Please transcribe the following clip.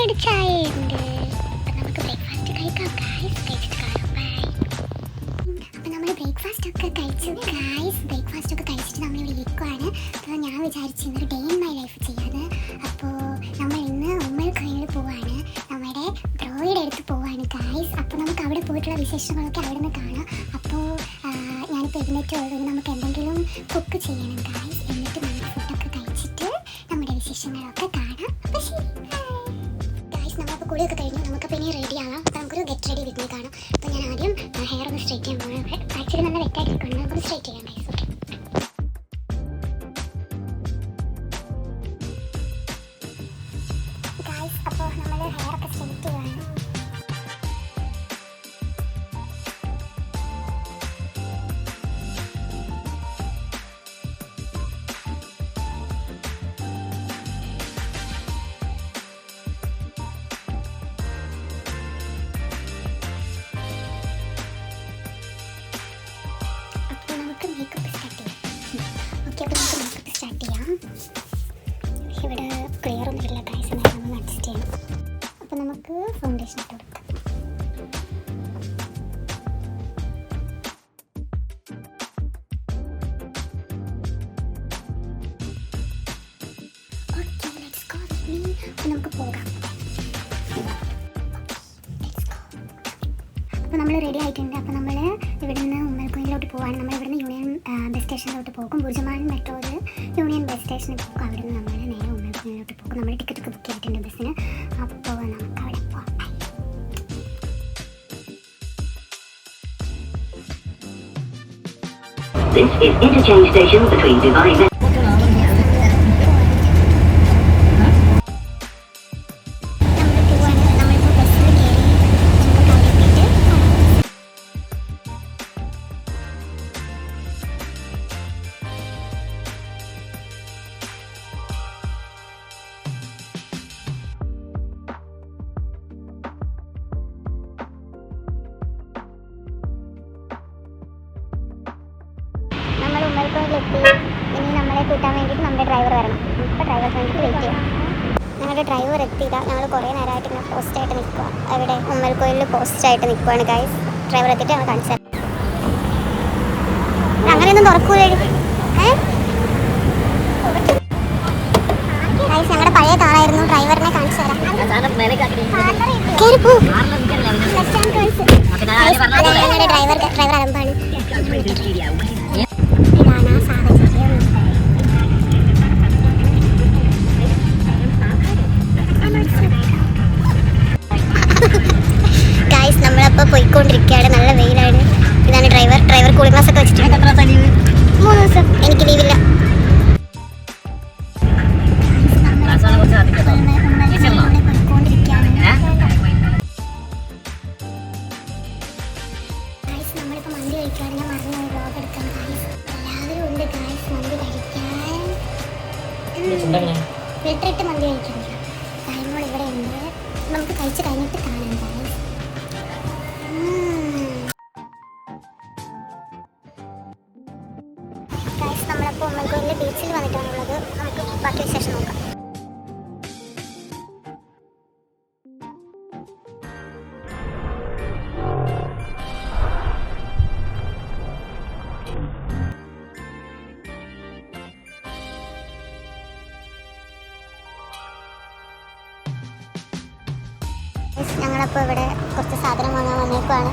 ഇവിടെ ചായ ഉണ്ട്. അപ്പം നമുക്ക് ബ്രേക്ക്ഫാസ്റ്റ് കഴിക്കാം ഗായ്സ്. കഴിച്ചിട്ട് കാണാം. ബൈ. അപ്പം നമ്മൾ ബ്രേക്ക്ഫാസ്റ്റ് ഒക്കെ കഴിച്ചു ഗായ്സ്. ബ്രേക്ക്ഫാസ്റ്റ് ഒക്കെ കഴിച്ചിട്ട് നമ്മൾ ഇവിടെ ഇരിക്കുവാണ്. അപ്പോൾ ഞാൻ വിചാരിച്ചു ഇന്നൊരു ഡേ ഇൻ മൈ ലൈഫ് ചെയ്യാന്ന്. അപ്പോൾ നമ്മൾ ഇന്ന് ഉമ്മൽ ഖൈറിൽ പോവാണ്. നമ്മുടെ ബ്രോയുടെ അടുത്ത് പോവാണ് ഗായ്സ്. അപ്പോൾ നമുക്ക് അവിടെ പോയിട്ടുള്ള വിശേഷങ്ങളൊക്കെ അവിടെ നിന്ന് കാണാം. അപ്പോൾ ഞാനിപ്പോൾ എഴുന്നേറ്റുള്ളൂ. നമുക്ക് എന്തെങ്കിലും കുക്ക് ചെയ്യണം ഗായ്സ്. എന്നിട്ട് നമ്മൾ ഫുഡൊക്കെ കഴിച്ചിട്ട് നമ്മുടെ വിശേഷങ്ങളൊക്കെ കാണാം. അപ്പോൾ ശരി ഗായ്സ്. നമ്മളപ്പോൾ കുളിയൊക്കെ കഴിഞ്ഞു. നമുക്കപ്പോൾ ഇനി റെഡി ആവാം. അപ്പോൾ നമുക്കൊരു ഗെറ്റ് റെഡി വിത്ത് മീ കാണാം. അപ്പോൾ ഞാൻ ആദ്യം ഹെയർ ഒന്ന് സ്ട്രൈറ്റ് ചെയ്യാൻ പോകണം. ആക്ച്വലി നല്ല വെറ്റായിട്ട് ഇരിക്കണം. നമുക്കൊന്ന് സ്ട്രൈറ്റ് ചെയ്യാം ഗായ്സ്. Okay guys. അപ്പോൾ നമ്മൾ ഹെയർ ഒക്കെ സ്ട്രൈറ്റ് ചെയ്യുകയാണ്. മേക്കപ്പ് സ്റ്റാർട്ട് ചെയ്യാം. ഓക്കെ, അപ്പോൾ നമുക്ക് മേക്കപ്പ് സ്റ്റാർട്ട് ചെയ്യാം. ഇവിടെ ക്ലിയർ ഒന്നും ഇല്ല ഗൈസ്, എന്നാലും നമ്മൾ അഡ്ജസ്റ്റ് ചെയ്യണം. അപ്പോൾ നമുക്ക് ഫൗണ്ടേഷൻ ഇട്ട് കൊടുക്കാം. Okay, let's go with me. അപ്പോൾ നമുക്ക് പോകാം. അപ്പോൾ നമ്മൾ റെഡി ആയിട്ടുണ്ട്. അപ്പോൾ നമ്മൾ ഇവിടെ നിന്ന് ഉമ്മൽക്കോയിലോട്ട് പോവാണ്. നമ്മൾ ഇവിടെ നിന്ന് യൂണിയൻ ബസ് സ്റ്റേഷനിലോട്ട് പോകും. ബുർജുമാൻ മെട്രോയിൽ യൂണിയൻ ബസ് സ്റ്റേഷനിൽ പോകും. അവിടെ നിന്ന് നമ്മൾ നേരെ ഉമ്മൽക്കോയിലോട്ട് പോകും. നമ്മൾ ടിക്കറ്റ് ഒക്കെ ബുക്ക് ചെയ്തിട്ടുണ്ട് ബസ്സിന്. അപ്പോൾ നമുക്ക് അവിടെ പോകാം. This is interchange station between Dubai and നമ്മൾ ഉമ്മൽക്കോയിലെത്തി. ഇനി നമ്മളെ കൂട്ടാൻ വേണ്ടിയിട്ട് നമ്മുടെ ഡ്രൈവർ വരണം. ഇപ്പോൾ ഡ്രൈവർക്ക് വേണ്ടിയിട്ട് വെയിറ്റ് ചെയ്യാം. ഞങ്ങളുടെ ഡ്രൈവർ എത്തിയില്ല. ഞങ്ങൾ കുറേ നേരമായിട്ട് ഇങ്ങനെ പോസ്റ്റായിട്ട് നിൽക്കുക. അവിടെ ഉമ്മൽക്കോയിലിൽ പോസ്റ്റായിട്ട് നിൽക്കുകയാണ് ഗൈസ്. ഡ്രൈവർ എത്തിയിട്ട് ഞങ്ങൾ കാണിച്ചു തരാം. അങ്ങനെയൊന്നും തുറക്കൂലേ ഗൈസ്? ഞങ്ങളുടെ പഴയ കാറായിരുന്നു. ഡ്രൈവറിനെ കാണിച്ചു തരാം. ഞങ്ങളുടെ ഡ്രൈവർ അലമ്പാണ്. ഇതാണ് ആ സാഹചര്യം. ഗൈസ്, നമ്മളപ്പോൾ പോയിക്കൊണ്ടിരിക്കുകയാണ്. നല്ല വെയിലാണ്. ഇതാണ് ഡ്രൈവർ. കൂളിംഗ് ഗ്ലാസ് ഒക്കെ വെച്ചിട്ടുണ്ട്. 3 ദിവസം എനിക്ക് ലീവില്ല. നമ്മളിപ്പോൾ മന്തി കഴിക്കാറ്. ഞാൻ മറന്നു വ്ലോഗ് എടുക്കാം ഗൈസ്. എല്ലാവരും ഉണ്ട് ഗൈസ് മന്തി കഴിക്കാൻ. ഫിൽറ്ററിട്ട് മന്തി കഴിക്കാൻ ടൈമോൾ ഇവിടെ ഉണ്ട്. നമുക്ക് കഴിച്ച് കഴിഞ്ഞിട്ട് കാണാം ഗൈസ്. ഗൈസ്, നമ്മളപ്പോൾ ഉമ്മൽക്കോയിലിലെ ബീച്ചിൽ വന്നിട്ടാണുള്ളത്. നമുക്ക് ബാക്കി വിശേഷം നോക്കാം. ഞങ്ങളപ്പോൾ ഇവിടെ കുറച്ച് സാധനം വാങ്ങാൻ വന്നേക്കുവാണ്.